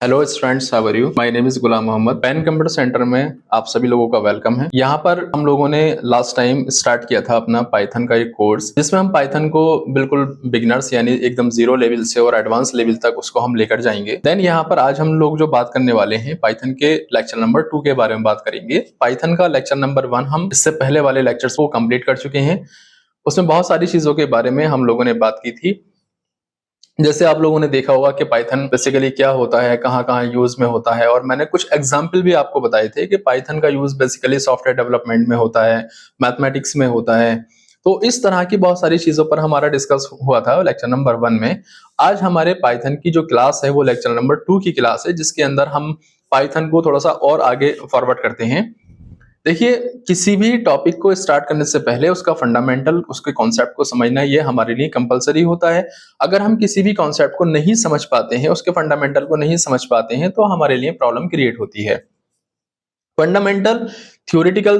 Hello students, how are you? My name is Ghulam Mohammad. Pan computer centre में आप सभी लोगों का वेलकम है। यहाँ पर हम लोगों ने लास्ट टाइम स्टार्ट किया था अपना पाइथन का एक कोर्स, जिसमें हम पाइथन को बिल्कुल बिगिनर्स यानी एकदम जीरो लेवल से और एडवांस लेवल तक उसको हम लेकर जाएंगे। देन यहाँ पर आज हम लोग जो बात करने वाले हैं पाइथन के लेक्चर नंबर 2 के बारे में बात करेंगे। पाइथन का लेक्चर नंबर 1 हम इससे पहले वाले लेक्चर्स को कंप्लीट कर चुके हैं। उसमें बहुत सारी चीजों के बारे में हम लोगों ने बात की थी। जैसे आप लोगों ने देखा होगा कि पाइथन बेसिकली क्या होता है, कहाँ कहाँ यूज में होता है, और मैंने कुछ एग्जाम्पल भी आपको बताए थे कि पाइथन का यूज बेसिकली सॉफ्टवेयर डेवलपमेंट में होता है, मैथमेटिक्स में होता है। तो इस तरह की बहुत सारी चीजों पर हमारा डिस्कस हुआ था लेक्चर नंबर 1 में। आज हमारे पाइथन की जो क्लास है वो लेक्चर नंबर 2 की क्लास है, जिसके अंदर हम पाइथन को थोड़ा सा और आगे फॉरवर्ड करते हैं। देखिए, किसी भी टॉपिक को स्टार्ट करने से पहले उसका फंडामेंटल, उसके कॉन्सेप्ट को समझना ये हमारे लिए कंपलसरी होता है। अगर हम किसी भी कॉन्सेप्ट को नहीं समझ पाते हैं, उसके फंडामेंटल को नहीं समझ पाते हैं, तो हमारे लिए प्रॉब्लम क्रिएट होती है। फंडामेंटल थ्योरेटिकल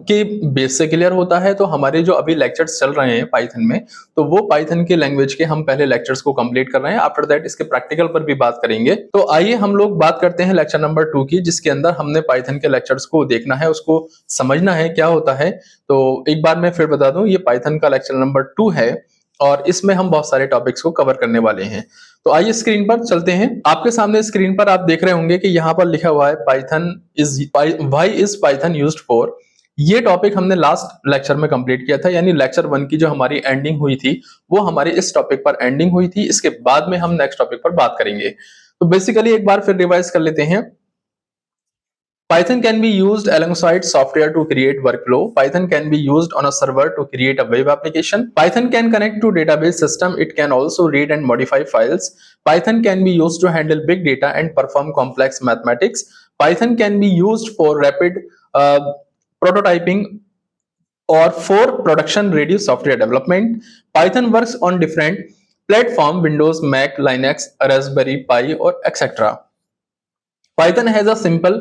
के बेस से क्लियर होता है, तो हमारे जो अभी लेक्चर्स चल रहे हैं पाइथन में, तो वो पाइथन के लैंग्वेज के हम पहले लेक्चर्स को कंप्लीट कर रहे हैं। आफ्टर दैट इसके प्रैक्टिकल पर भी बात करेंगे। तो आइए हम लोग बात करते हैं लेक्चर नंबर 2 की, जिसके अंदर हमने पाइथन के लेक्चर्स को देखना है, उसको समझना है क्या होता है। तो एक बार मैं फिर बता दूं, ये पाइथन का लेक्चर नंबर 2 है और इसमें हम बहुत सारे टॉपिक्स को कवर करने वाले हैं। तो आइए स्क्रीन पर चलते हैं। आपके सामने स्क्रीन पर आप देख रहे होंगे कि यहाँ पर लिखा हुआ है Python is why is Python used for. ये टॉपिक हमने लास्ट लेक्चर में कंप्लीट किया था, यानी लेक्चर 1 की जो हमारी एंडिंग हुई थी वो हमारी इस टॉपिक पर एंडिंग हुई थी। इसके बाद में हम नेक्स्ट टॉपिक पर बात करेंगे। तो बेसिकली एक बार फिर रिवाइज कर लेते हैं। Python can be used alongside software to create workflow. Python can be used on a server to create a web application. Python can connect to database system. It can also read and modify files. Python can be used to handle big data and perform complex mathematics. Python can be used for rapid prototyping or for production ready software development. Python works on different platform: Windows, Mac, Linux, Raspberry Pi, or etc. Python has a simple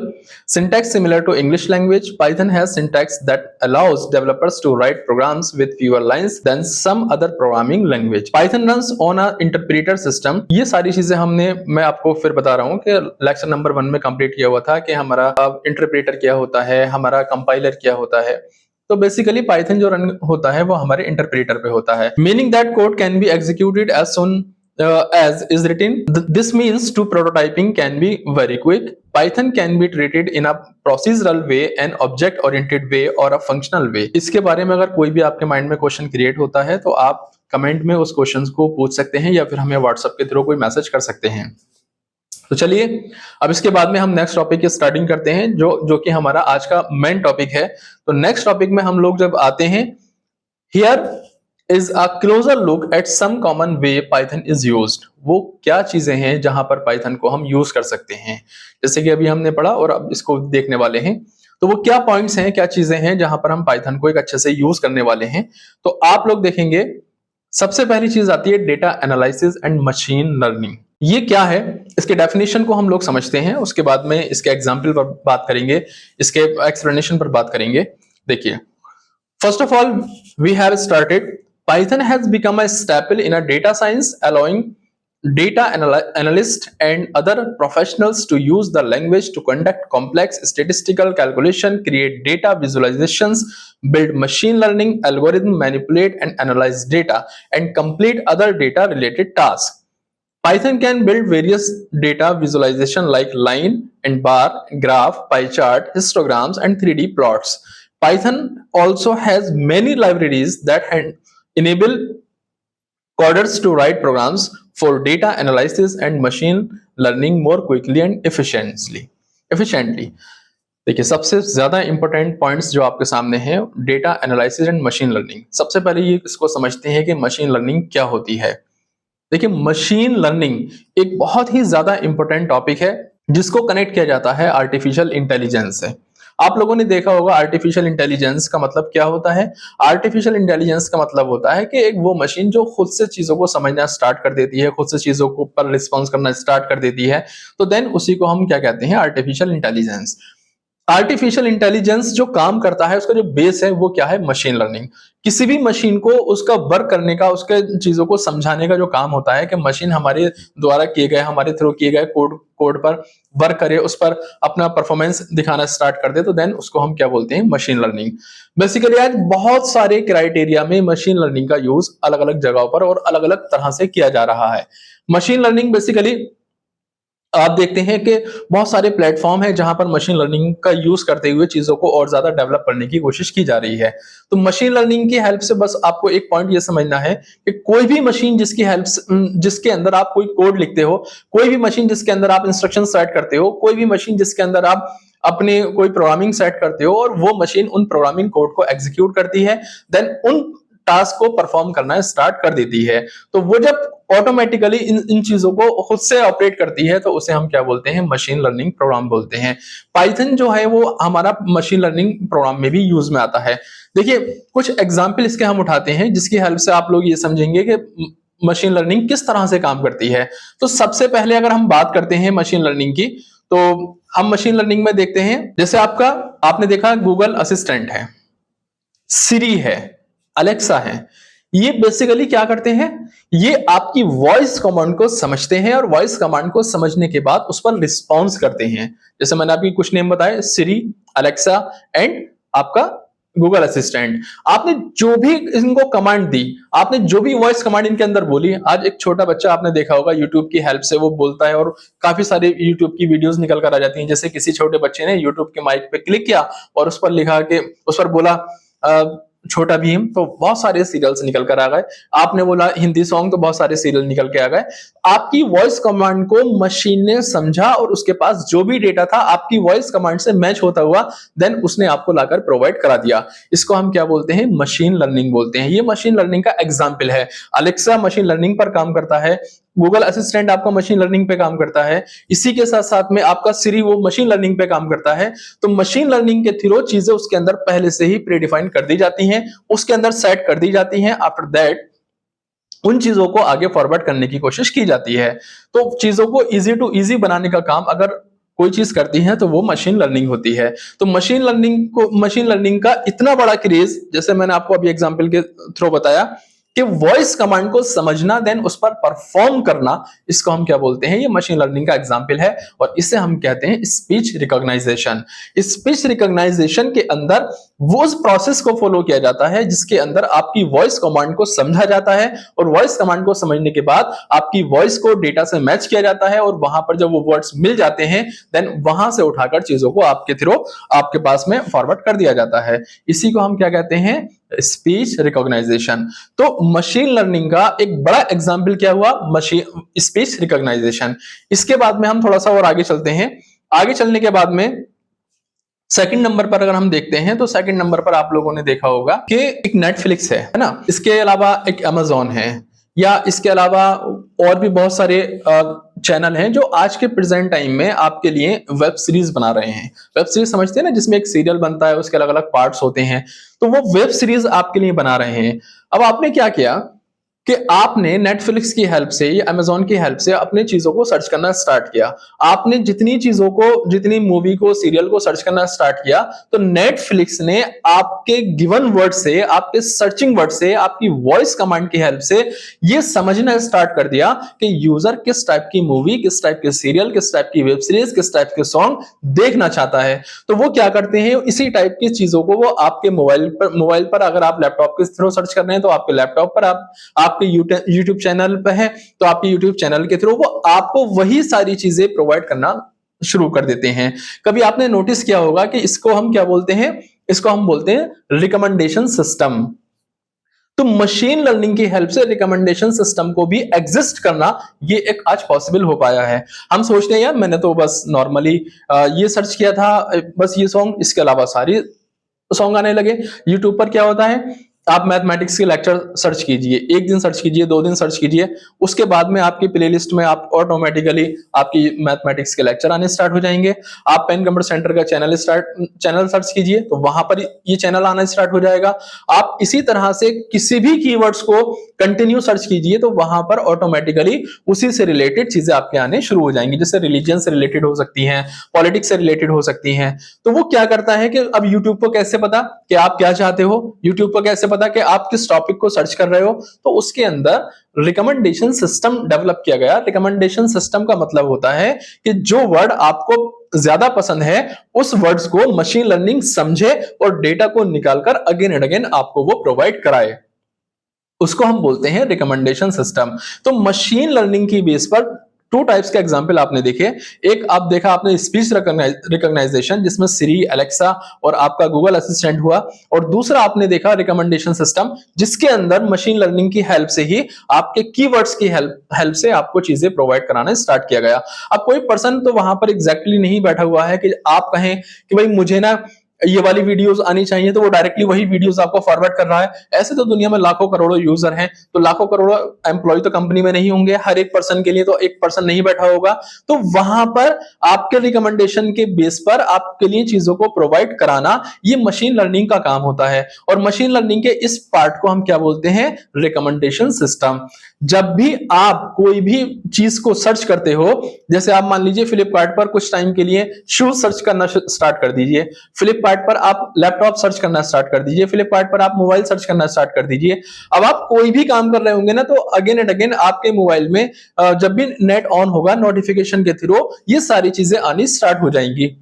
syntax similar to English language. Python has syntax that allows developers to write programs with fewer lines than some other programming language. Python runs on a interpreter system. ये सारी चीजें मैं आपको फिर बता रहा हूँ कि लेक्चर नंबर 1 में कंप्लीट किया हुआ था कि हमारा इंटरप्रेटर क्या होता है, हमारा कंपाइलर क्या होता है। तो बेसिकली पाइथन जो रन होता है वो हमारे इंटरप्रेटर पे होता है। Meaning that code can be executed as soon as is written. This means to prototyping can be very quick. Python can be treated in a procedural way, an object oriented way or a functional way. इसके बारे में अगर कोई भी आपके mind में question create होता है तो आप कमेंट में उस क्वेश्चन को पूछ सकते हैं या फिर हमें व्हाट्सएप के थ्रू कोई मैसेज कर सकते हैं। तो चलिए अब इसके बाद में हम नेक्स्ट टॉपिक की स्टार्टिंग करते हैं, जो कि हमारा आज का मेन टॉपिक है। तो नेक्स्ट टॉपिक में हम लोग जब आते हैं, here is a closer look at some common way Python is used. वो क्या चीजें हैं जहां पर पाइथन को हम यूज कर सकते हैं, जैसे कि अभी हमने पढ़ा और अब इसको देखने वाले हैं। तो वो क्या पॉइंट्स हैं, क्या चीजें हैं जहां पर हम पाइथन को एक अच्छे से यूज करने वाले हैं। तो आप लोग देखेंगे, सबसे पहली चीज आती है data analysis and machine learning. ये क्या है, इसके डेफिनेशन को हम लोग समझते हैं, उसके बाद में इसके एग्जाम्पल पर बात करेंगे, इसके एक्सप्लेनेशन पर बात करेंगे। देखिए, first of all we have started Python has become a staple in a data science, allowing data analysts and other professionals to use the language to conduct complex statistical calculation, create data visualizations, build machine learning algorithms, manipulate and analyze data, and complete other data related tasks. Python can build various data visualization like line and bar, graph, pie chart, histograms, and 3D plots. Python also has many libraries that enable coders to write programs for data analysis and machine learning more quickly and efficiently. देखिए, सबसे ज्यादा important points जो आपके सामने हैं, data analysis and machine learning. सबसे पहले ये इसको समझते हैं कि मशीन लर्निंग क्या होती है। देखिए, मशीन लर्निंग एक बहुत ही ज्यादा इंपॉर्टेंट टॉपिक है जिसको कनेक्ट किया जाता है आर्टिफिशियल इंटेलिजेंस से। आप लोगों ने देखा होगा आर्टिफिशियल इंटेलिजेंस का मतलब क्या होता है। आर्टिफिशियल इंटेलिजेंस का मतलब होता है कि एक वो मशीन जो खुद से चीजों को समझना स्टार्ट कर देती है, खुद से चीजों को पर रिस्पॉन्स करना स्टार्ट कर देती है, तो देन उसी को हम क्या कहते हैं, आर्टिफिशियल इंटेलिजेंस। आर्टिफिशियल इंटेलिजेंस जो काम करता है, उसका जो बेस है वो क्या है, मशीन लर्निंग। किसी भी मशीन को उसका वर्क करने का, उसके चीजों को समझाने का जो काम होता है कि मशीन हमारे द्वारा किए गए, हमारे थ्रू किए गए कोड पर वर्क करे, उस पर अपना परफॉर्मेंस दिखाना स्टार्ट कर दे, तो देन उसको हम क्या बोलते हैं, मशीन लर्निंग। बेसिकली आज बहुत सारे क्राइटेरिया में मशीन लर्निंग का यूज अलग अलग जगहों पर और अलग अलग तरह से किया जा रहा है। मशीन लर्निंग बेसिकली आप देखते हैं कि बहुत सारे प्लेटफॉर्म है जहां पर मशीन लर्निंग का यूज करते हुए चीजों को और ज्यादा डेवलप करने की कोशिश की जा रही है। तो मशीन लर्निंग की हेल्प से बस आपको एक पॉइंट ये समझना है कि कोई भी मशीन जिसकी हेल्प जिसके अंदर आप कोई कोड लिखते हो, कोई भी मशीन जिसके अंदर आप इंस्ट्रक्शन सेट करते हो, कोई भी मशीन जिसके अंदर आप अपने कोई प्रोग्रामिंग सेट करते हो और वो मशीन उन प्रोग्रामिंग कोड को एग्जीक्यूट करती है, देन उन टास्क को परफॉर्म करना स्टार्ट कर देती है। तो वो जब ऑटोमेटिकली इन चीजों को खुद से ऑपरेट करती है तो उसे हम क्या बोलते हैं, मशीन लर्निंग प्रोग्राम बोलते हैं। पाइथन जो है वो हमारा मशीन लर्निंग प्रोग्राम में भी यूज में आता है। देखिए कुछ एग्जाम्पल इसके हम उठाते हैं जिसकी हेल्प से आप लोग ये समझेंगे कि मशीन लर्निंग किस तरह से काम करती है। तो सबसे पहले अगर हम बात करते हैं मशीन लर्निंग की, तो हम मशीन लर्निंग में देखते हैं, जैसे आपने देखा गूगल असिस्टेंट है, सिरी है, अलेक्सा है, ये बेसिकली क्या करते हैं, ये आपकी वॉइस कमांड को समझते हैं और वॉइस कमांड को समझने के बाद उस पर रिस्पॉन्स करते हैं। जैसे मैंने आपकी कुछ नेम बताए, सिरी, अलेक्सा एंड आपका गूगल असिस्टेंट। आपने जो भी इनको कमांड दी, आपने जो भी वॉइस कमांड इनके अंदर बोली, आज एक छोटा बच्चा आपने देखा होगा यूट्यूब की हेल्प से वो बोलता है और काफी सारे यूट्यूब की वीडियोस निकल कर आ जाती हैं। जैसे किसी छोटे बच्चे ने यूट्यूब के माइक पे क्लिक किया और उस पर लिखा कि, उस पर बोला छोटा भीम, तो बहुत सारे सीरियल्स निकल कर आ गए। आपने बोला हिंदी सॉन्ग, तो बहुत सारे सीरियल निकल के आ गए। आपकी वॉइस कमांड को मशीन ने समझा और उसके पास जो भी डेटा था आपकी वॉइस कमांड से मैच होता हुआ देन उसने आपको लाकर प्रोवाइड करा दिया। इसको हम क्या बोलते हैं, मशीन लर्निंग बोलते हैं। ये मशीन लर्निंग का एग्जाम्पल है। अलेक्सा मशीन लर्निंग पर काम करता है, गूगल असिस्टेंट आपका मशीन लर्निंग पे काम करता है, इसी के साथ साथ में आपका सिरी वो मशीन लर्निंग पे काम करता है। तो मशीन लर्निंग के थ्रू चीजें उसके अंदर पहले से ही प्रीडिफाइन कर दी जाती हैं, उसके अंदर सेट कर दी जाती हैं। आफ्टर दैट उन चीजों को आगे फॉरवर्ड करने की कोशिश की जाती है। तो चीजों को इजी टू इजी बनाने का काम अगर कोई चीज करती है तो वो मशीन लर्निंग होती है। तो मशीन लर्निंग का इतना बड़ा क्रेज, जैसे मैंने आपको अभी एग्जांपल के थ्रू बताया कि वॉइस कमांड को समझना देन उस पर परफॉर्म करना, इसको हम क्या बोलते हैं, ये मशीन लर्निंग का एग्जांपल है और इसे हम कहते हैं स्पीच रिकॉग्नाइजेशन। स्पीच रिकॉग्नाइजेशन के अंदर वो उस प्रोसेस को फॉलो किया जाता है जिसके अंदर आपकी वॉइस कमांड को समझा जाता है और वॉइस कमांड को समझने के बाद आपकी वॉइस को डेटा से मैच किया जाता है और वहां पर जब वो वर्ड्स मिल जाते हैं देन वहां से उठाकर चीजों को आपके थ्रू आपके पास में फॉरवर्ड कर दिया जाता है। इसी को हम क्या कहते हैं, स्पीच रिकॉग्नाइजेशन। तो मशीन लर्निंग का एक बड़ा एग्जांपल क्या हुआ, मशीन स्पीच रिकॉग्नाइजेशन। इसके बाद में हम थोड़ा सा और आगे चलते हैं। आगे चलने के बाद में सेकंड नंबर पर अगर हम देखते हैं तो सेकंड नंबर पर आप लोगों ने देखा होगा कि एक नेटफ्लिक्स है ना, इसके अलावा एक अमेजॉन है, या इसके अलावा और भी बहुत सारे चैनल हैं जो आज के प्रेजेंट टाइम में आपके लिए वेब सीरीज बना रहे हैं। वेब सीरीज समझते हैं ना, जिसमें एक सीरियल बनता है, उसके अलग अलग पार्ट्स होते हैं, तो वो वेब सीरीज आपके लिए बना रहे हैं। अब आपने क्या किया कि आपने नेटफ्लिक्स की हेल्प से या अमेजॉन की हेल्प से अपने चीजों को सर्च करना स्टार्ट किया। आपने जितनी चीजों को, जितनी मूवी को, सीरियल को सर्च करना स्टार्ट किया तो नेटफ्लिक्स ने आपके गिवन वर्ड से, आपके सर्चिंग वर्ड से, आपकी वॉइस कमांड की हेल्प से ये समझना स्टार्ट कर दिया कि यूजर किस टाइप की मूवी, किस टाइप के सीरियल, किस टाइप की वेब सीरीज, किस टाइप के सॉन्ग देखना चाहता है। तो वो क्या करते हैं, इसी टाइप की चीजों को वो आपके मोबाइल पर अगर आप लैपटॉप के थ्रू सर्च कर रहे हैं तो आपके लैपटॉप पर आपके यूट्यूब चैनल पे है तो आपके यूट्यूब चैनल के थ्रू वो आपको वही सारी चीजें प्रोवाइड करना शुरू कर देते हैं। कभी आपने नोटिस किया होगा कि इसको हम क्या बोलते हैं, इसको हम बोलते हैं रिकमेंडेशन सिस्टम। तो मशीन लर्निंग की हेल्प से रिकमेंडेशन सिस्टम को भी एग्जिस्ट करना ये एक आज पॉसिबल हो पाया है। हम सोचते हैं यार मैंने तो बस नॉर्मली ये सर्च किया था, बस ये सॉन्ग, इसके अलावा सारी सॉन्ग आने लगे। यूट्यूब पर क्या होता है, आप मैथमेटिक्स के लेक्चर सर्च कीजिए, एक दिन सर्च कीजिए, 2 दिन सर्च कीजिए, उसके बाद में आपकी प्लेलिस्ट में आप ऑटोमेटिकली आपकी मैथमेटिक्स के लेक्चर आने स्टार्ट हो जाएंगे। आप पेन कंप्यूटर सेंटर का चैनल सर्च कीजिए तो वहां पर ये चैनल आना स्टार्ट हो जाएगा। आप इसी तरह से किसी भी कीवर्ड्स को कंटिन्यू सर्च कीजिए तो वहां पर ऑटोमेटिकली उसी से रिलेटेड चीजें आपके आने शुरू हो जाएंगी। जैसे रिलीजन से रिलेटेड हो सकती हैं, पॉलिटिक्स से रिलेटेड हो सकती हैं। तो वो क्या करता है कि अब यूट्यूब को कैसे पता कि आप क्या चाहते हो, यूट्यूब को कैसे पता कि आप किस टॉपिक को सर्च कर रहे हो, तो उसके अंदर रिकमेंडेशन सिस्टम डेवलप किया गया। रिकमेंडेशन सिस्टम का मतलब होता है कि जो वर्ड आपको ज्यादा पसंद है उस वर्ड्स को मशीन लर्निंग समझे और डेटा को निकालकर अगेन एंड अगेन आपको वो प्रोवाइड कराए, उसको हम बोलते हैं रिकमेंडेशन सिस्टम। तो मशीन लर्निंग की बेस पर टू टाइप्स के एग्जांपल आपने देखे। एक आप देखा आपने स्पीच रिकॉग्नाइजेशन, जिसमें सिरी, एलेक्सा और आपका गूगल असिस्टेंट हुआ, और दूसरा आपने देखा रिकमेंडेशन सिस्टम, जिसके अंदर मशीन लर्निंग की हेल्प से ही आपके कीवर्ड्स की हेल्प से आपको चीजें प्रोवाइड कराना स्टार्ट किया गया। अब कोई पर्सन तो वहां पर एग्जैक्टली नहीं बैठा हुआ है कि आप कहें कि भाई मुझे ना ये वाली वीडियोस आनी चाहिए, तो वो डायरेक्टली वही वीडियोस आपको फॉरवर्ड कर रहा है। ऐसे तो दुनिया में लाखों करोड़ों यूजर हैं, तो लाखों करोड़ों एम्प्लॉय तो कंपनी में नहीं होंगे, हर एक पर्सन के लिए तो एक पर्सन नहीं बैठा होगा। तो वहां पर आपके रिकमेंडेशन के बेस पर आपके लिए चीजों को प्रोवाइड कराना, ये मशीन लर्निंग का काम होता है। और मशीन लर्निंग के इस पार्ट को हम क्या बोलते हैं? Recommendation system. जब भी आप कोई भी चीज को सर्च करते हो, जैसे आप मान लीजिए फ्लिपकार्ट पर कुछ टाइम के लिए शूज सर्च करना स्टार्ट कर दीजिए, फ्लिपकार्ट पर आप लैपटॉप सर्च करना स्टार्ट कर दीजिए, फ्लिपकार्ट पर आप मोबाइल सर्च करना स्टार्ट कर दीजिए। अब आप कोई भी काम कर रहे होंगे ना, तो अगेन एंड अगेन आपके मोबाइल में जब भी नेट ऑन होगा, नोटिफिकेशन के थ्रू ये सारी चीजें आनी स्टार्ट हो जाएंगी।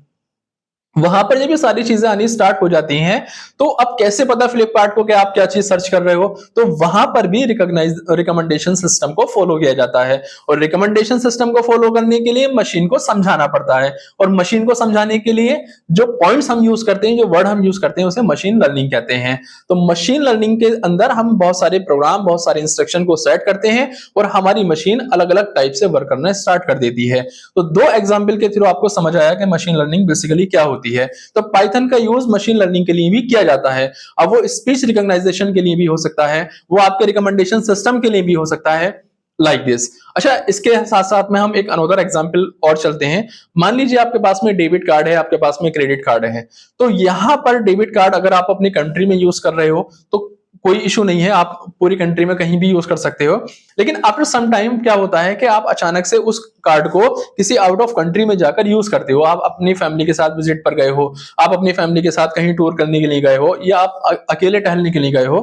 वहां पर जब ये सारी चीजें आनी स्टार्ट हो जाती हैं, तो अब कैसे पता फ्लिपकार्ट को कि आप क्या चीज सर्च कर रहे हो? तो वहां पर भी रिकमेंडेशन सिस्टम को फॉलो किया जाता है। और रिकमेंडेशन सिस्टम को फॉलो करने के लिए मशीन को समझाना पड़ता है, और मशीन को समझाने के लिए जो पॉइंट्स हम यूज करते हैं, जो वर्ड हम यूज करते हैं, उसे मशीन लर्निंग कहते हैं। तो मशीन लर्निंग के अंदर हम बहुत सारे प्रोग्राम, बहुत सारे इंस्ट्रक्शन को सेट करते हैं, और हमारी मशीन अलग अलग टाइप से वर्क करना स्टार्ट कर देती है। तो दो एग्जाम्पल के थ्रू आपको समझ आया कि मशीन लर्निंग बेसिकली क्या होती है। तो पाइथन का यूज मशीन लर्निंग के लिए भी किया जाता है। अब वो स्पीच रिकॉग्नाइजेशन के लिए भी हो सकता है, वो आपके रिकमेंडेशन सिस्टम के लिए भी हो सकता है, लाइक दिस। अच्छा, इसके साथ साथ में हम एक अनदर एग्जांपल और चलते हैं। मान लीजिए आपके पास में डेबिट कार्ड है, आपके पास में क्रेडिट कार्ड है। तो यहां पर डेबिट कार्ड अगर आप अपनी कंट्री में यूज कर रहे हो तो कोई इशू नहीं है, आप पूरी कंट्री में कहीं भी यूज कर सकते हो। लेकिन आफ्टर सम टाइम क्या होता है कि आप अचानक से उस कार्ड को किसी आउट ऑफ कंट्री में जाकर यूज करते हो। आप अपनी फैमिली के साथ विजिट पर गए हो, आप अपनी फैमिली के साथ कहीं टूर करने के लिए गए हो, या आप अकेले टहलने के लिए गए हो।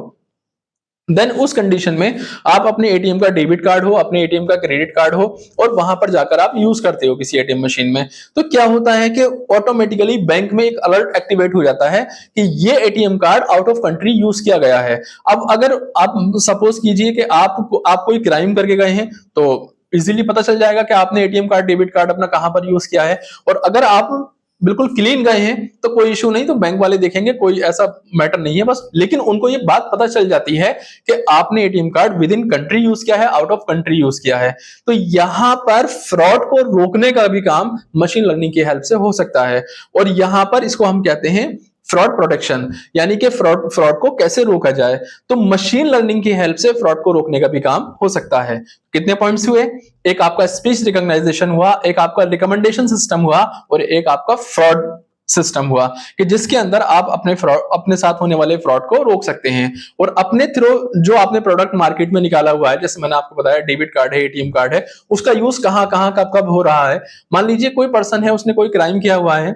देन उस कंडीशन में आप अपने एटीएम का डेबिट कार्ड हो, अपने एटीएम का क्रेडिट कार्ड हो, और वहां पर जाकर आप यूज करते हो किसी एटीएम मशीन में। तो क्या होता है कि ऑटोमेटिकली बैंक में एक अलर्ट एक्टिवेट हो जाता है कि ये ATM card out of country use किया गया है। अब अगर आप सपोज कीजिए कि आप कोई क्राइम करके गए हैं, तो इजीली पता चल जाएगा कि आपने एटीएम कार्ड, डेबिट कार्ड अपना कहां पर यूज किया है। और अगर आप बिल्कुल क्लीन गए हैं तो कोई इशू नहीं, तो बैंक वाले देखेंगे, कोई ऐसा मैटर नहीं है बस। लेकिन उनको ये बात पता चल जाती है कि आपने ATM card with in country use किया है, आउट ऑफ कंट्री यूज किया है। तो यहां पर फ्रॉड को रोकने का भी काम मशीन लर्निंग की हेल्प से हो सकता है। और यहां पर इसको हम कहते हैं फ्रॉड प्रोटेक्शन, यानी कि फ्रॉड को कैसे रोका जाए। तो मशीन लर्निंग की हेल्प से फ्रॉड को रोकने का भी काम हो सकता है। कितने पॉइंट्स हुए? एक आपका स्पीच रिकॉग्नाइजेशन हुआ, एक आपका रिकमेंडेशन सिस्टम हुआ, और एक आपका फ्रॉड सिस्टम हुआ, कि जिसके अंदर आप अपने साथ होने वाले फ्रॉड को रोक सकते हैं। और अपने थ्रू जो आपने प्रोडक्ट मार्केट में निकाला हुआ है, जैसे मैंने आपको बताया डेबिट कार्ड है, एटीएम कार्ड है, उसका यूज कहां कहां कब कब हो रहा है। मान लीजिए कोई पर्सन है, उसने कोई क्राइम किया हुआ है,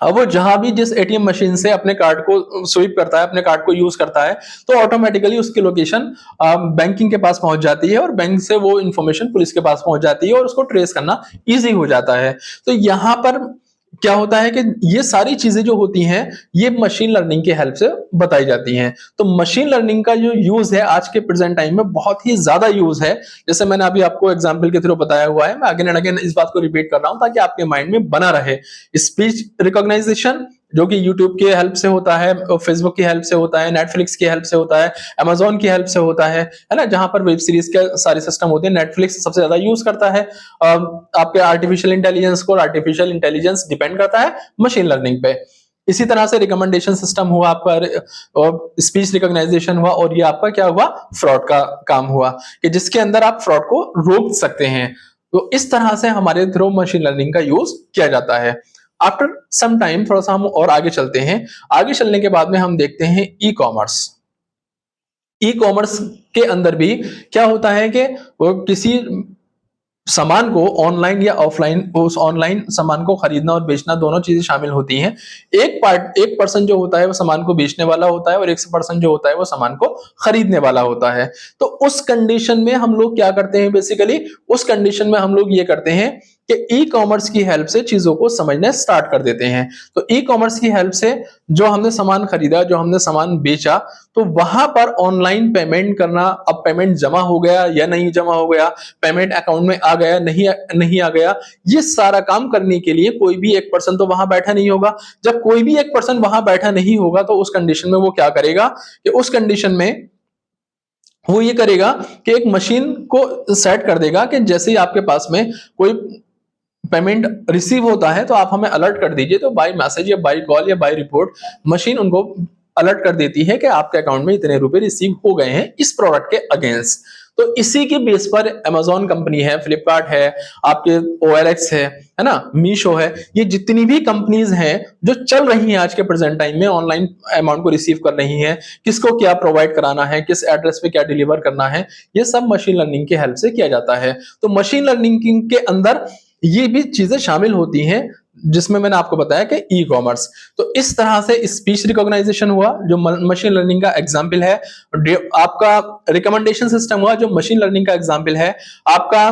अब वो जहां भी जिस एटीएम मशीन से अपने कार्ड को स्वीप करता है, अपने कार्ड को यूज करता है, तो ऑटोमेटिकली उसकी लोकेशन बैंकिंग के पास पहुंच जाती है, और बैंक से वो इंफॉर्मेशन पुलिस के पास पहुंच जाती है, और उसको ट्रेस करना इजी हो जाता है। तो यहां पर क्या होता है कि ये सारी चीजें जो होती हैं, ये मशीन लर्निंग की हेल्प से बताई जाती हैं। तो मशीन लर्निंग का जो यूज है आज के प्रेजेंट टाइम में बहुत ही ज्यादा यूज है। जैसे मैंने अभी आपको एग्जांपल के थ्रू बताया हुआ है, मैं अगेन एंड अगेन इस बात को रिपीट कर रहा हूं ताकि आपके माइंड में बना रहे। स्पीच रिकॉग्नाइजेशन जो कि यूट्यूब की हेल्प से होता है, फेसबुक की हेल्प से होता है, नेटफ्लिक्स की हेल्प से होता है, अमेजोन की हेल्प से होता है ना, जहां पर वेब सीरीज के सारे सिस्टम होते हैं। नेटफ्लिक्स सबसे ज्यादा यूज करता है आपके आर्टिफिशियल इंटेलिजेंस को। आर्टिफिशियल इंटेलिजेंस डिपेंड करता है मशीन लर्निंग पे। इसी तरह से रिकमेंडेशन सिस्टम हुआ आपका, स्पीच रिकॉग्नाइजेशन हुआ, और ये आपका क्या हुआ? फ्रॉड का काम हुआ, कि जिसके अंदर आप फ्रॉड को रोक सकते हैं। तो इस तरह से हमारे थ्रू मशीन लर्निंग का यूज किया जाता है। आफ्टर सम टाइम थोड़ा सा हम और आगे चलते हैं। आगे चलने के बाद में हम देखते हैं ई कॉमर्स। ई कॉमर्स के अंदर भी क्या होता है कि वो किसी सामान को ऑनलाइन या ऑफलाइन, उस ऑनलाइन सामान को खरीदना और बेचना दोनों चीजें शामिल होती हैं। एक पर्सन जो होता है वो सामान को बेचने वाला होता है और एक पर्सन जो होता है वो सामान को खरीदने वाला होता है। तो उस कंडीशन में हम लोग क्या करते हैं, बेसिकली उस कंडीशन में हम लोग ये करते हैं कि ई कॉमर्स की हेल्प से चीजों को समझना स्टार्ट कर देते हैं। तो ई कॉमर्स की हेल्प से जो हमने सामान खरीदा, जो हमने सामान बेचा, तो वहां पर ऑनलाइन पेमेंट करना, अब पेमेंट जमा हो गया या नहीं जमा हो गया, पेमेंट अकाउंट में आ गया नहीं आ गया, ये सारा काम करने के लिए कोई भी एक पर्सन तो वहां बैठा नहीं होगा। जब कोई भी एक पर्सन वहां बैठा नहीं होगा तो उस कंडीशन में वो क्या करेगा कि उस कंडीशन में वो ये करेगा कि एक मशीन को सेट कर देगा कि जैसे ही आपके पास में कोई पेमेंट रिसीव होता है तो आप हमें अलर्ट कर दीजिए। तो बाय मैसेज या बाय कॉल या बाय रिपोर्ट मशीन उनको अलर्ट कर देती है कि आपके अकाउंट में इतने रुपए रिसीव हो गए हैं इस प्रोडक्ट के अगेंस्ट। तो इसी के बेस पर अमेजॉन कंपनी है, फ्लिपकार्ट है, आपके OLX है ना, मीशो है, ये जितनी भी कंपनीज हैं जो चल रही हैं आज के प्रेजेंट टाइम में, ऑनलाइन अमाउंट को रिसीव कर रही हैं, किसको क्या प्रोवाइड कराना है, किस एड्रेस पे क्या डिलीवर करना है, ये सब मशीन लर्निंग की हेल्प से किया जाता है। तो मशीन लर्निंग के अंदर ये भी चीजें शामिल होती हैं जिसमें मैंने आपको बताया कि ई कॉमर्स। तो इस तरह से स्पीच रिकॉग्नाइजेशन हुआ जो मशीन लर्निंग का एग्जाम्पल है, आपका रिकमेंडेशन सिस्टम हुआ जो मशीन लर्निंग का एग्जाम्पल है, आपका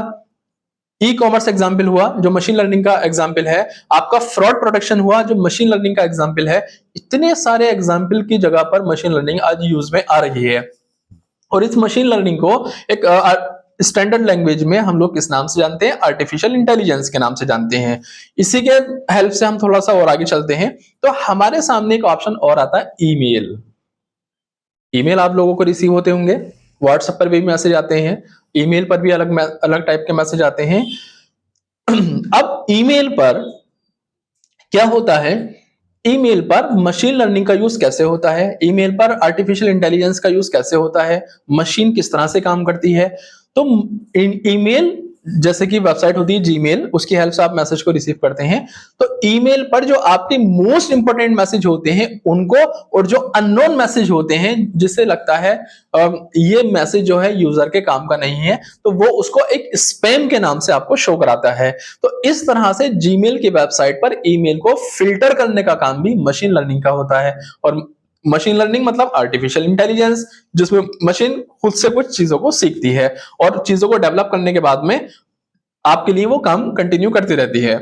ई कॉमर्स एग्जाम्पल हुआ जो मशीन लर्निंग का एग्जाम्पल है, आपका फ्रॉड प्रोटेक्शन हुआ जो मशीन लर्निंग का एग्जाम्पल है। इतने सारे एग्जाम्पल की जगह पर मशीन लर्निंग आज यूज में आ रही है। और इस मशीन लर्निंग को एक स्टैंडर्ड लैंग्वेज में हम लोग किस नाम से जानते हैं, आर्टिफिशियल इंटेलिजेंस के नाम से जानते हैं। इसी के हेल्प से हम थोड़ा सा और आगे चलते हैं तो हमारे सामने एक ऑप्शन और आता है ईमेल। ईमेल आप लोगों को रिसीव होते होंगे, व्हाट्सएप पर भी मैसेज आते हैं, ईमेल पर भी अलग अलग टाइप के मैसेज आते हैं। अब ईमेल पर क्या होता है, ईमेल पर मशीन लर्निंग का यूज कैसे होता है, ईमेल पर आर्टिफिशियल इंटेलिजेंस का यूज कैसे होता है, मशीन किस तरह से काम करती है। तो ईमेल जैसे कि वेबसाइट होती है जीमेल, उसकी हेल्प से आप मैसेज को रिसीव करते हैं। तो ईमेल पर जो आपके मोस्ट इंपोर्टेंट मैसेज होते हैं उनको, और जो अननोन मैसेज होते हैं जिससे लगता है ये मैसेज जो है यूजर के काम का नहीं है, तो वो उसको एक स्पैम के नाम से आपको शो कराता है। तो इस तरह से जीमेल की वेबसाइट पर ईमेल को फिल्टर करने का काम भी मशीन लर्निंग का होता है। और मशीन लर्निंग मतलब आर्टिफिशियल इंटेलिजेंस, जिसमें मशीन खुद से कुछ चीजों को सीखती है और चीजों को डेवलप करने के बाद में आपके लिए वो काम कंटिन्यू करती रहती है।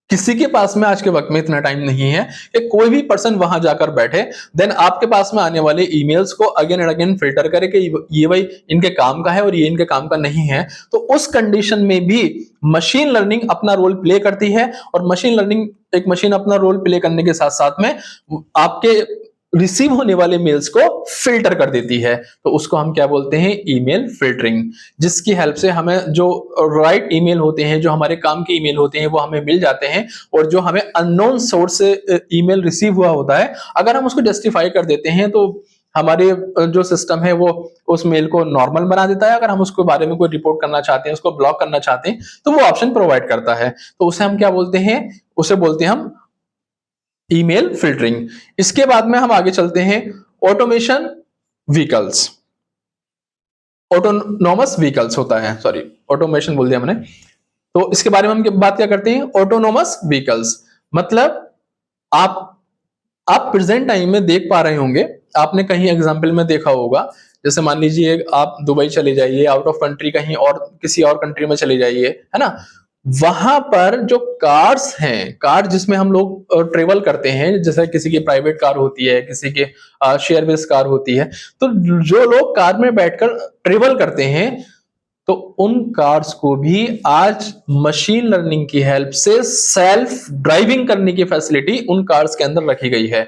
किसी के पास में आज के वक्त में इतना टाइम नहीं है कि कोई भी पर्सन वहां जाकर बैठे, देन आपके पास में आने वाले ईमेल्स को अगेन एंड अगेन फिल्टर करे कि ये भाई इनके काम का है और ये इनके काम का नहीं है। तो उस कंडीशन में भी मशीन लर्निंग अपना रोल प्ले करती है। और मशीन लर्निंग, एक मशीन अपना रोल प्ले करने के साथ साथ में आपके रिसीव होने वाले मेल्स को फिल्टर कर देती है। तो उसको हम क्या बोलते हैं, ईमेल फिल्टरिंग, जिसकी हेल्प से हमें जो राइट ईमेल होते हैं, जो हमारे काम के ईमेल होते हैं, वो हमें मिल जाते हैं। और जो हमें अननोन सोर्स से ईमेल रिसीव हुआ होता है, अगर हम उसको जस्टिफाई कर देते हैं तो हमारे जो सिस्टम है वो उस मेल को नॉर्मल बना देता है। अगर हम उसके बारे में कोई रिपोर्ट करना चाहते हैं, उसको ब्लॉक करना चाहते हैं, तो वो ऑप्शन प्रोवाइड करता है। तो उसे हम क्या बोलते हैं, उसे बोलते हैं हम ईमेल फिल्टरिंग। इसके बाद में हम आगे चलते हैं ऑटोमेशन व्हीकल्स। ऑटोनोमस व्हीकल्स होता है, सॉरी ऑटोमेशन बोल दिया मैंने। तो इसके बारे में हम बात क्या करते हैं, ऑटोनोमस व्हीकल्स मतलब आप प्रेजेंट टाइम में देख पा रहे होंगे, आपने कहीं एग्जाम्पल में देखा होगा, जैसे मान लीजिए आप दुबई चले जाइए, आउट ऑफ कंट्री कहीं और किसी और कंट्री में चले जाइए, है ना, वहां पर जो कार्स हैं, कार जिसमें हम लोग ट्रेवल करते हैं, जैसे किसी की प्राइवेट कार होती है, किसी की शेयर बेस कार होती है, तो जो लोग कार में बैठकर ट्रेवल करते हैं, तो उन कार्स को भी आज मशीन लर्निंग की हेल्प से सेल्फ ड्राइविंग करने की फैसिलिटी उन कार्स के अंदर रखी गई है।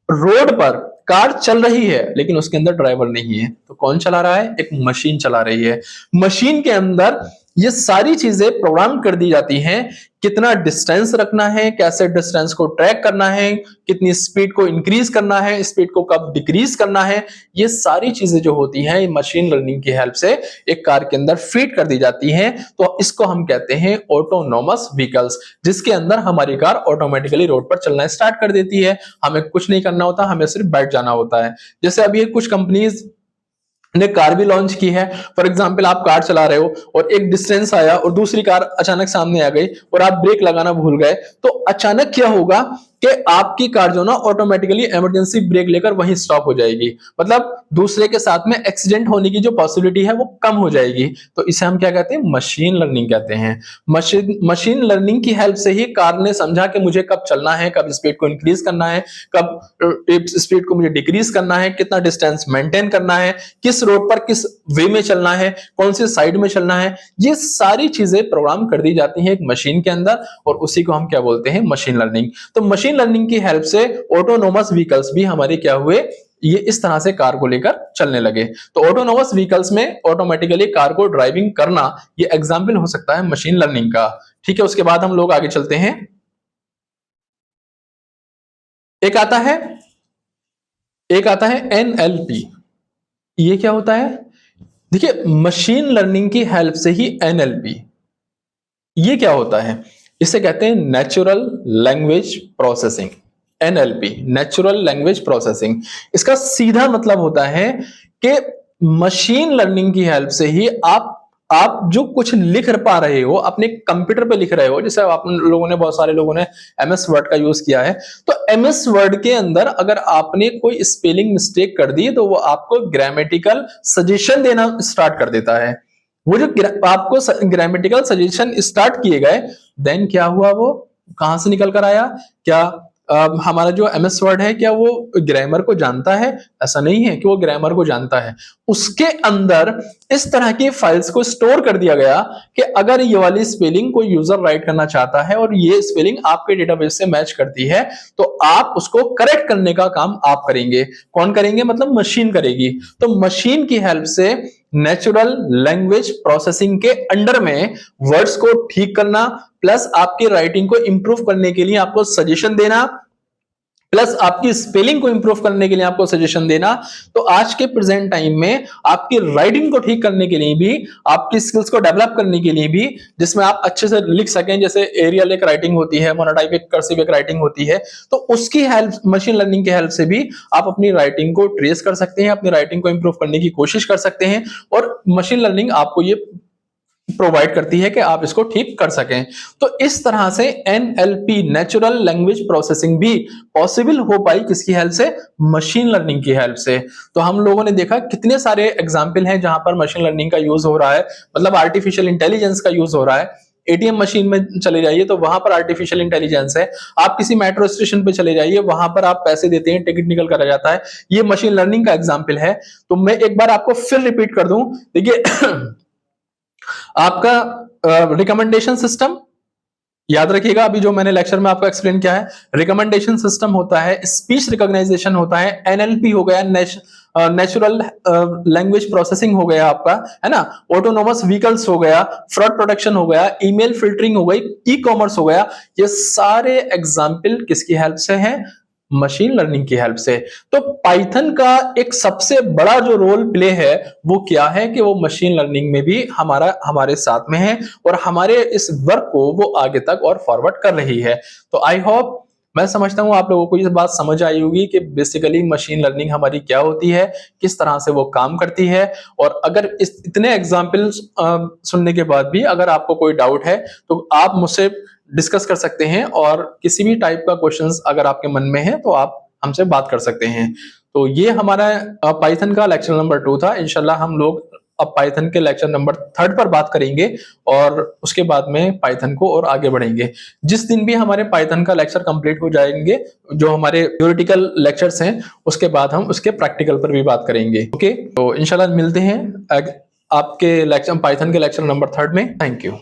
रोड पर कार चल रही है लेकिन उसके अंदर ड्राइवर नहीं है, तो कौन चला रहा है, एक मशीन चला रही है। मशीन के अंदर ये सारी चीजें प्रोग्राम कर दी जाती हैं, कितना डिस्टेंस रखना है, कैसे डिस्टेंस को ट्रैक करना है, कितनी स्पीड को इंक्रीज करना है, स्पीड को कब डिक्रीज करना है, ये सारी चीजें जो होती हैं मशीन लर्निंग की हेल्प से एक कार के अंदर फीड कर दी जाती हैं। तो इसको हम कहते हैं ऑटोनोमस व्हीकल्स, जिसके अंदर हमारी कार ऑटोमेटिकली रोड पर चलना स्टार्ट कर देती है, हमें कुछ नहीं करना होता, हमें सिर्फ बैठ जाना होता है। जैसे अभी कुछ कंपनीज ने कार भी लॉन्च की है। फॉर एग्जाम्पल आप कार चला रहे हो और एक डिस्टेंस आया और दूसरी कार अचानक सामने आ गई और आप ब्रेक लगाना भूल गए, तो अचानक क्या होगा कि आपकी कार जो ना ऑटोमेटिकली इमरजेंसी ब्रेक लेकर वहीं स्टॉप हो जाएगी। मतलब दूसरे के साथ में एक्सीडेंट होने की जो पॉसिबिलिटी है वो कम हो जाएगी। तो इसे हम क्या कहते हैं, मशीन लर्निंग कहते हैं। मशीन लर्निंग की हेल्प से ही कार ने समझा कि मुझे कब चलना है, कब स्पीड को इंक्रीज करना है, कब स्पीड को मुझे डिक्रीज करना है, कितना डिस्टेंस मेंटेन करना है, किस रोड पर किस वे में चलना है, कौन सी साइड में चलना है। ये सारी चीजें प्रोग्राम कर दी जाती हैं एक मशीन के अंदर, और उसी को हम क्या बोलते हैं, मशीन लर्निंग। तो मशीन लर्निंग की हेल्प से ऑटोनोमस व्हीकल्स भी हमारे क्या हुए, ये इस तरह से कार को लेकर चलने लगे। तो ऑटोनोमस व्हीकल्स में ऑटोमेटिकली कार को ड्राइविंग करना, ये एग्जाम्पल हो सकता है मशीन लर्निंग का। ठीक है, उसके बाद हम लोग आगे चलते हैं। एक आता है एनएलपी। ये क्या होता है? देखिए, मशीन लर्निंग की हेल्प से ही एनएलपी, ये क्या होता है? इसे कहते हैं natural language processing. NLP, natural language processing. इसका सीधा मतलब होता है कि मशीन लर्निंग की हेल्प से ही आप जो कुछ लिख पा रहे हो, अपने कंप्यूटर पे लिख रहे हो, जैसे आप लोगों ने, बहुत सारे लोगों ने एमएस वर्ड का यूज किया है, तो एमएस वर्ड के अंदर अगर आपने कोई स्पेलिंग मिस्टेक कर दी तो वो आपको ग्रामेटिकल सजेशन देना स्टार्ट कर देता है। वो जो आपको ग्रामेटिकल सजेशन स्टार्ट किए गए, देन क्या हुआ, वो कहां से निकल कर आया? क्या हमारा जो एमएस वर्ड है, क्या वो ग्रामर को जानता है? ऐसा नहीं है कि वो ग्रामर को जानता है। उसके अंदर इस तरह की फाइल्स को स्टोर कर दिया गया कि अगर ये वाली स्पेलिंग कोई यूजर राइट करना चाहता है और ये स्पेलिंग आपके डेटाबेस से मैच करती है, तो आप उसको करेक्ट करने का काम आप करेंगे। कौन करेंगे? मतलब मशीन करेगी। तो मशीन की हेल्प से नेचुरल लैंग्वेज प्रोसेसिंग के अंडर में वर्ड्स को ठीक करना, प्लस आपकी राइटिंग को इंप्रूव करने के लिए आपको सजेशन देना, प्लस आपकी स्पेलिंग को इंप्रूव करने के लिए आपको सजेशन देना। तो आज के प्रेजेंट टाइम में आपकी राइटिंग को ठीक करने के लिए भी, आपकी स्किल्स को डेवलप करने के लिए भी, जिसमें आप अच्छे से लिख सकें, जैसे एरियल एक राइटिंग होती है, मोनोटाइप एक कर्सिव एक राइटिंग होती है, तो उसकी हेल्प, मशीन लर्निंग की हेल्प से भी आप अपनी राइटिंग को ट्रेस कर सकते हैं, अपनी राइटिंग को इंप्रूव करने की कोशिश कर सकते हैं, और मशीन लर्निंग आपको ये प्रोवाइड करती है कि आप इसको ठीक कर सकें। तो इस तरह से एनएलपी, नेचुरल लैंग्वेज प्रोसेसिंग भी पॉसिबल हो पाई, किसकी हेल्प से? मशीन लर्निंग की हेल्प से। तो हम लोगों ने देखा कितने सारे एग्जाम्पल हैं जहां पर मशीन लर्निंग का यूज हो रहा है, मतलब आर्टिफिशियल इंटेलिजेंस का यूज हो रहा है। एटीएम मशीन में चले जाइए तो वहां पर आर्टिफिशियल इंटेलिजेंस है। आप किसी मेट्रो स्टेशन पे चले जाइए, वहां पर आप पैसे देते हैं, टिकट निकल कर आ जाता है, ये मशीन लर्निंग का एग्जाम्पल है। तो मैं एक बार आपको फिर रिपीट कर दूं, देखिए आपका रिकमेंडेशन सिस्टम याद रखिएगा, अभी जो मैंने लेक्चर में आपको एक्सप्लेन किया है, रिकमेंडेशन सिस्टम होता है, स्पीच रिकॉग्नाइजेशन होता है, एनएलपी हो गया, नेचुरल लैंग्वेज प्रोसेसिंग हो गया आपका, है ना, ऑटोनोमस व्हीकल्स हो गया, फ्रॉड प्रोटेक्शन हो गया, ईमेल फिल्टरिंग हो गई, ई कॉमर्स हो गया। ये सारे एग्जाम्पल किसकी हेल्प से हैं? मशीन लर्निंग की हेल्प से। तो पाइथन का एक सबसे बड़ा जो रोल प्ले है वो क्या है कि वो मशीन लर्निंग में भी हमारे साथ में है, और हमारे इस वर्क को वो आगे तक और फॉरवर्ड कर रही है। तो आई होप, मैं समझता हूं आप लोगों को ये बात समझ आई होगी कि बेसिकली मशीन लर्निंग हमारी क्या होती है, किस तरह से वो काम करती है। और अगर इतने एग्जाम्पल्स सुनने के बाद भी अगर आपको कोई डाउट है तो आप मुझसे डिस्कस कर सकते हैं, और किसी भी टाइप का क्वेश्चंस अगर आपके मन में है तो आप हमसे बात कर सकते हैं। तो ये हमारा पाइथन का लेक्चर नंबर 2 था। इंशाल्लाह हम लोग अब पाइथन के लेक्चर नंबर 3 पर बात करेंगे, और उसके बाद में पाइथन को और आगे बढ़ेंगे। जिस दिन भी हमारे पाइथन का लेक्चर कंप्लीट हो जाएंगे, जो हमारे थ्योरेटिकल लेक्चर्स हैं, उसके बाद हम उसके प्रैक्टिकल पर भी बात करेंगे। ओके, तो इंशाल्लाह मिलते हैं आपके लेक्चर, पाइथन के लेक्चर नंबर 3 में। Thank you.